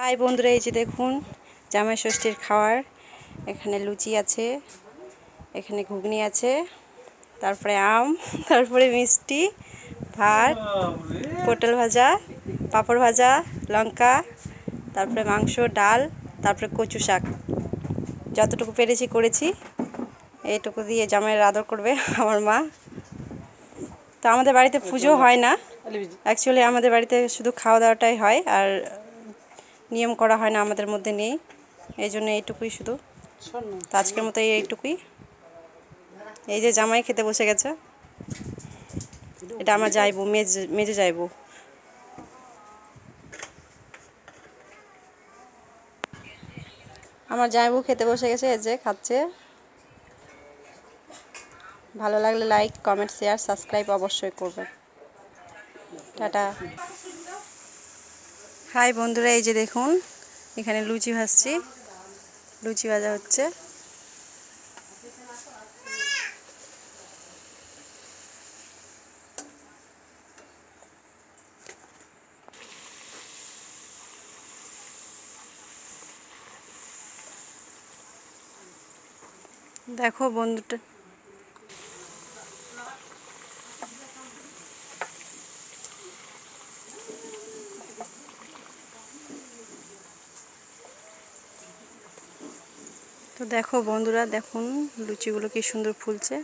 High বন্ধুরা, এই যে দেখুন জামাই ষষ্ঠীর খাওয়ার। এখানে লুচি আছে, এখানে ঘুগনি আছে, তারপরে আম, তারপরে মিষ্টি, ভাত, পটল ভাজা, পাঁপড় ভাজা, লঙ্কা, তারপরে মাংস, ডাল, তারপরে কচু শাক। যতটুকু পেরেছি করেছি। এইটুকু দিয়ে জামাইয়ের আদর করবে আমার মা। তো আমাদের বাড়িতে পুজো হয় না, অ্যাকচুয়ালি আমাদের বাড়িতে শুধু খাওয়া দাওয়াটাই হয়, আর নিয়ম করা হয় না, আমাদের মধ্যে নেই। এই জন্য এইটুকুই শুধু। তো আজকের মতো এইটুকুই। এই যে জামাই খেতে বসে গেছে। এটা আমার যাইবো, মেজে যাইবো। আমার জামাইবু খেতে বসে গেছে, এই যে খাচ্ছে। ভালো লাগলে লাইক, কমেন্ট, শেয়ার, সাবস্ক্রাইব অবশ্যই করবেন। টাটা। হাই বন্ধুরা, এই যে দেখুন এখানে লুচি ভাজছি, লুচি ভাজা হচ্ছে। দেখো বন্ধুটা, তো দেখো বন্ধুরা, দেখুন লুচিগুলো কি সুন্দর ফুলছে।